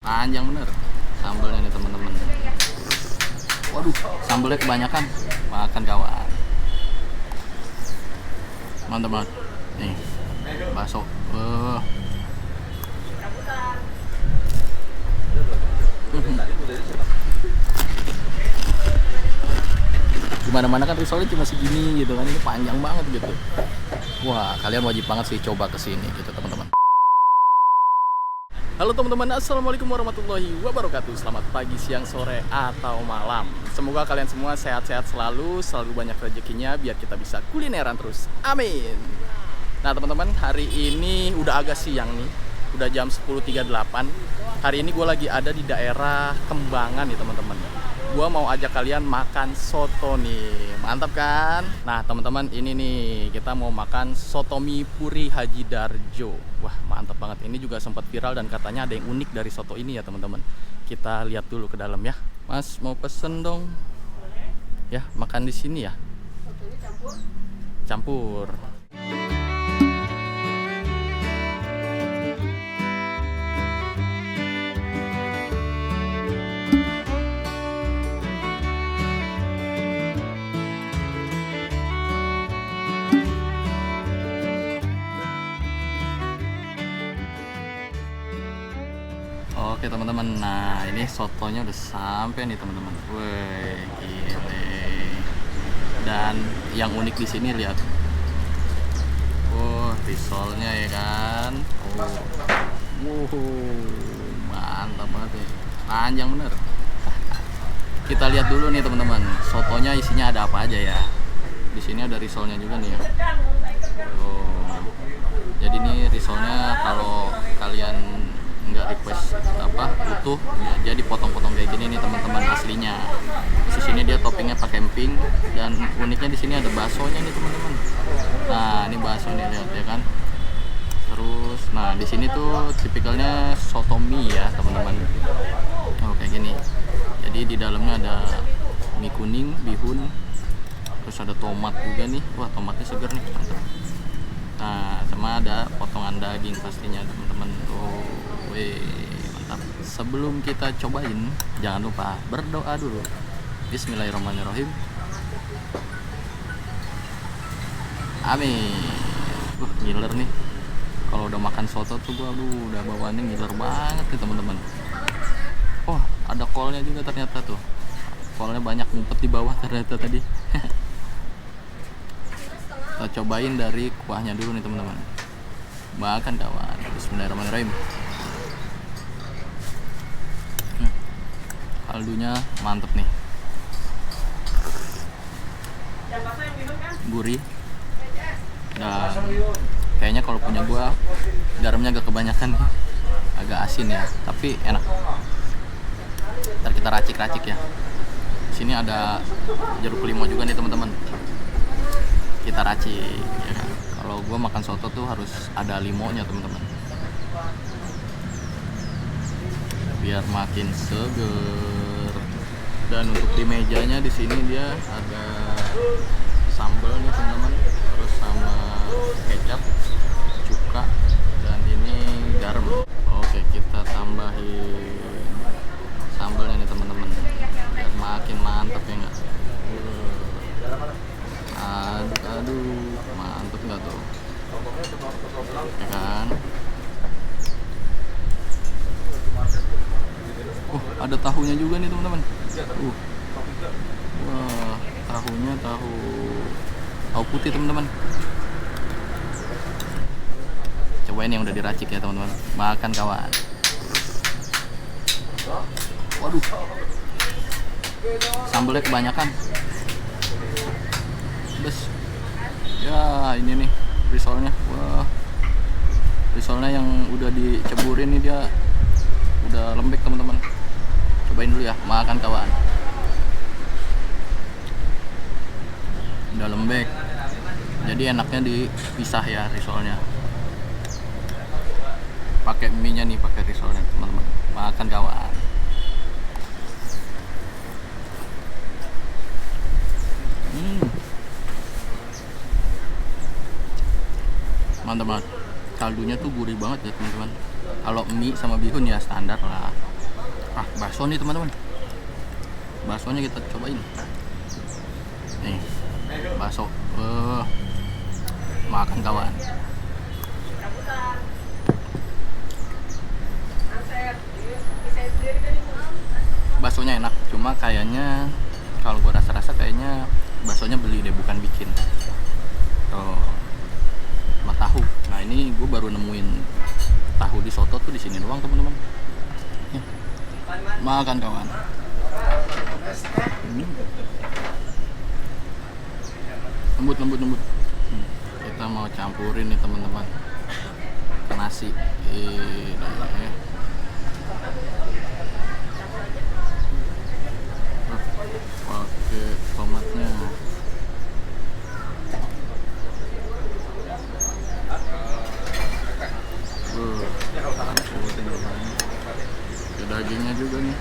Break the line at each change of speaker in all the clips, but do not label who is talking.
Panjang bener sambelnya nih teman-teman. Waduh, sambelnya kebanyakan. Makan kawan. Mantap banget. Nih, bakso. Gimana-mana kan risolnya cuma segini gitu kan, ini panjang banget gitu. Wah, kalian wajib banget sih coba kesini gitu teman-teman. Halo teman-teman, assalamualaikum warahmatullahi wabarakatuh. Selamat pagi, siang, sore, atau malam. Semoga kalian semua sehat-sehat selalu banyak rezekinya biar kita bisa kulineran terus. Amin. Nah teman-teman, hari ini udah agak siang nih, udah jam 10.38. Hari ini gue lagi ada di daerah Kembangan nih teman-teman. Gue mau ajak kalian makan soto nih, mantap kan? Nah teman-teman, ini nih kita mau makan soto mie Puri Haji Darjo. Wah mantap banget, ini juga sempat viral dan katanya ada yang unik dari soto ini ya teman-teman. Kita lihat dulu ke dalam ya. Mas mau pesen dong? Ya makan di sini ya.
Sotonya campur?
Campur. Oke teman-teman, nah ini sotonya udah sampai nih teman-teman. Wih, gile. Dan yang unik di sini lihat. Oh, risolnya ya kan. Mantap banget ya. Panjang bener. Kita lihat dulu nih teman-teman, sotonya isinya ada apa aja ya. Di sini ada risolnya juga nih ya. Oh. Jadi ini risolnya kalau kalian nggak request utuh ya, jadi potong-potong kayak gini nih teman-teman aslinya. Di sini dia toppingnya pakai emping dan uniknya di sini ada baksonya nih teman-teman. Nah ini bakso nih lihat ya kan. Terus nah di sini tuh tipikalnya soto mie ya teman-teman. Oh kayak gini. Jadi di dalamnya ada mie kuning, bihun, terus ada tomat juga nih. Wah tomatnya segar nih mantap. Nah sama ada potongan daging pastinya teman-teman. Oh mantap. Sebelum kita cobain, jangan lupa berdoa dulu. Bismillahirrahmanirrahim. Amin. Ngiler nih. Kalau udah makan soto tuh gua udah bawaannya ngiler banget nih teman-teman. Oh, ada kolnya juga ternyata tuh. Kolnya banyak ngumpet di bawah ternyata tadi. Kita cobain dari kuahnya dulu nih teman-teman. Makan kawan. Bismillahirrahmanirrahim. Kaldunya mantep nih, gurih, dan kayaknya kalau punya gua garamnya agak kebanyakan nih, agak asin ya, tapi enak. Ntar kita racik-racik ya. Di sini ada jeruk limau juga nih teman-teman. Kita racik ya kan. Kalau gua makan soto tuh harus ada limonya teman-teman, biar makin seger. Dan untuk di mejanya di sini dia ada sambal nih teman-teman, terus sama kecap, cuka, dan ini garam. Oke kita tambahin sambalnya nih teman-teman, biar makin mantap ya nggak? Aduh, mantap nggak tuh? Ya kan? Ada tahunya juga nih teman-teman. Wah, tahunya tahu putih teman-teman. Cobain yang udah diracik ya teman-teman. Makan kawan. Waduh, sambalnya kebanyakan. Bes. Ya ini nih risolnya. Wah, risolnya yang udah diceburin nih dia udah lembek teman-teman. Cobain dulu ya, makan kawan. Udah lembek, jadi enaknya dipisah ya risolnya. Pakai mie nya nih, pakai risolnya teman-teman. Makan kawan. Mantap banget. Kaldunya tuh gurih banget ya teman-teman. Kalau mie sama bihun ya standar lah. Bakso nih teman-teman, baksonya kita cobain nih, bakso makan kawan. Baksonya enak, cuma kayaknya kalau gue rasa-rasa kayaknya baksonya beli deh, bukan bikin. Sama tahu. Nah ini gue baru nemuin tahu di soto tuh di sini doang teman-teman. Makan kawan. Lembut. Kita mau campurin nih teman-teman ke nasi. Pakai tomatnya. Ada dagingnya juga nih.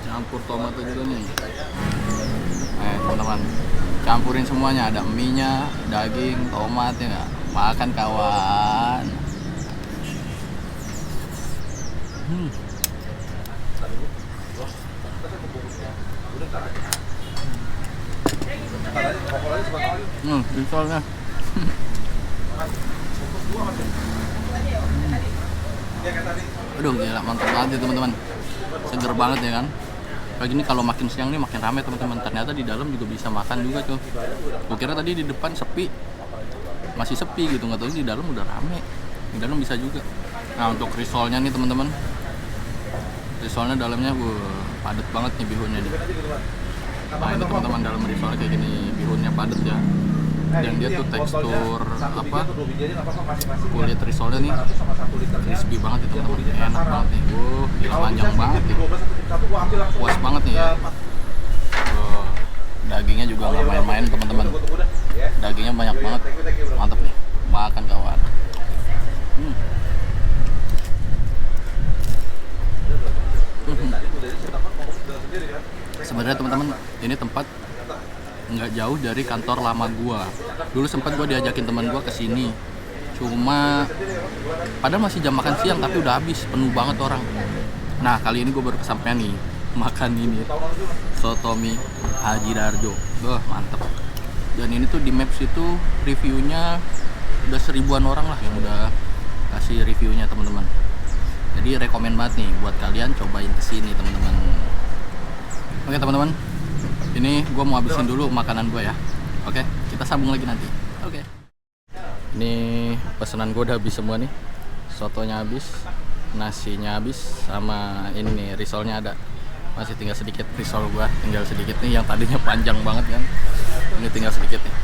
Campur tomatnya juga nih. Teman-teman, campurin semuanya, ada mie-nya, daging, tomatnya. Makan kawan. Risolnya. Aduh gila, mantap banget ya teman-teman. Seger banget ya kan. Kayak gini kalau makin siang nih makin rame teman-teman. Ternyata di dalam juga bisa makan juga tuh. Gue kira tadi di depan sepi, masih sepi gitu, nggak tahu di dalam udah rame. Di dalam bisa juga. Nah untuk risolnya nih teman-teman, risolnya dalamnya padat banget nih bihunnya nih. Nah ini teman-teman, dalam risolnya kayak gini, bihunnya padat ya. Dan dia tuh tekstur kulit risolnya nih crispy banget ya teman-teman, enak banget nih. Gila panjang banget nih, puas banget nih ya. Dagingnya juga nggak main-main teman-teman, dagingnya banyak banget, mantep nih. Makan kawan. Sebenarnya teman-teman, ini tempat nggak jauh dari kantor lama gua. Dulu sempat gua diajakin teman gua ke sini, cuma padahal masih jam makan siang tapi udah habis, penuh banget orang. Nah kali ini gua baru kesampaian nih makan ini soto mie Haji Darjo. Mantep. Dan ini tuh di Maps itu reviewnya udah 1000-an orang lah yang udah kasih reviewnya teman-teman. Jadi rekomen banget nih buat kalian cobain kesini teman-teman. Oke teman-teman, ini gue mau habisin dulu makanan gue ya. Oke, kita sambung lagi nanti. Oke. Ini pesanan gue udah habis semua nih. Sotonya habis, nasinya habis, sama ini nih risolnya ada. Masih tinggal sedikit risol gue, tinggal sedikit nih yang tadinya panjang banget kan. Ini tinggal sedikit nih.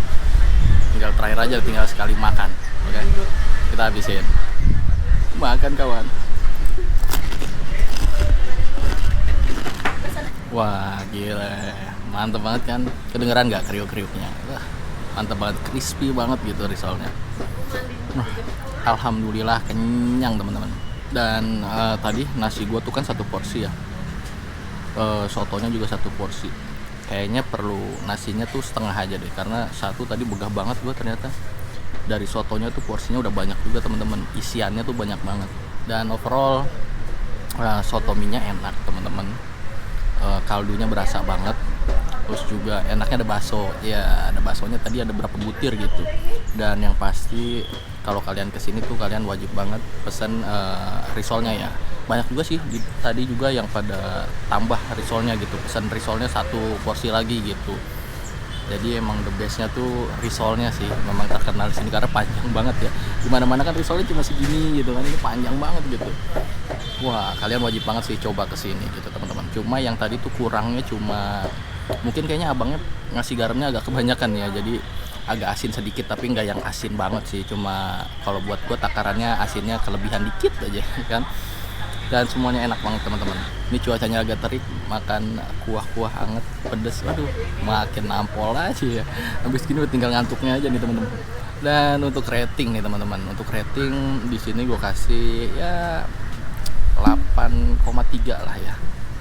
Tinggal terakhir aja, tinggal sekali makan. Oke, kita habisin. Makan kawan. Wah gila, mantep banget kan. Kedengeran nggak kriuk-kriuknya? Wah, mantep banget, crispy banget gitu risolnya. Alhamdulillah kenyang teman-teman. Dan tadi nasi gua tuh kan 1 porsi ya. Sotonya juga 1 porsi. Kayaknya perlu nasinya tuh setengah aja deh, karena 1 tadi begah banget gua ternyata. Dari sotonya tuh porsinya udah banyak juga teman-teman. Isiannya tuh banyak banget. Dan overall soto mie-nya enak teman-teman. Kaldunya berasa banget, terus juga enaknya ada bakso ya, ada baksonya tadi ada berapa butir gitu. Dan yang pasti kalau kalian kesini tuh kalian wajib banget pesen risolnya ya. Banyak juga sih tadi juga yang pada tambah risolnya gitu, pesen risolnya 1 porsi lagi gitu. Jadi emang the bestnya tuh risolnya sih, memang terkenal di sini karena panjang banget ya. Dimana-mana kan risolnya cuma segini gitu kan, ini panjang banget gitu. Wah kalian wajib banget sih coba kesini gitu teman-teman. Cuma yang tadi tuh kurangnya cuma mungkin kayaknya abangnya ngasih garamnya agak kebanyakan ya, jadi agak asin sedikit tapi nggak yang asin banget sih. Cuma kalau buat gue takarannya asinnya kelebihan dikit aja kan. Dan semuanya enak banget teman-teman. Ini cuacanya agak terik, makan kuah-kuah hangat pedes, aduh makin nampol aja ya. Habis gini udah tinggal ngantuknya aja nih teman-teman. Dan untuk rating nih teman-teman, untuk rating di sini gue kasih ya 8,3 lah ya.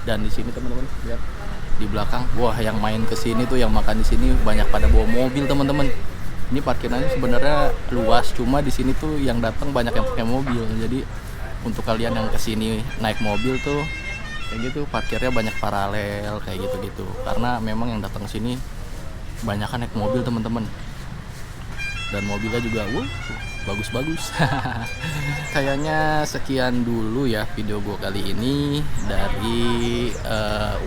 Dan di sini teman-teman lihat di belakang, wah yang main ke sini tuh, yang makan di sini banyak pada bawa mobil teman-teman. Ini parkirannya sebenarnya luas, cuma di sini tuh yang datang banyak yang pakai mobil. Jadi untuk kalian yang kesini naik mobil tuh kayak gitu, parkirnya banyak paralel kayak gitu-gitu, karena memang yang datang ke sini banyak kan naik mobil teman-teman, dan mobilnya juga bagus-bagus. Kayaknya sekian dulu ya video gue kali ini dari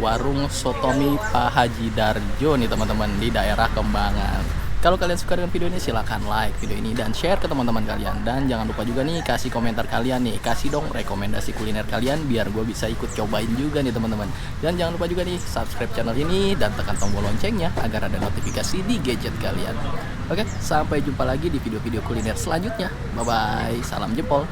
warung Sotomi Pak Haji Darjo nih teman-teman, di daerah Kembangan. Kalau kalian suka dengan video ini silahkan like video ini dan share ke teman-teman kalian. Dan jangan lupa juga nih kasih komentar kalian nih, kasih dong rekomendasi kuliner kalian biar gue bisa ikut cobain juga nih teman-teman. Dan jangan lupa juga nih subscribe channel ini dan tekan tombol loncengnya agar ada notifikasi di gadget kalian. Oke, sampai jumpa lagi di video-video kuliner selanjutnya. Bye bye, salam jempol.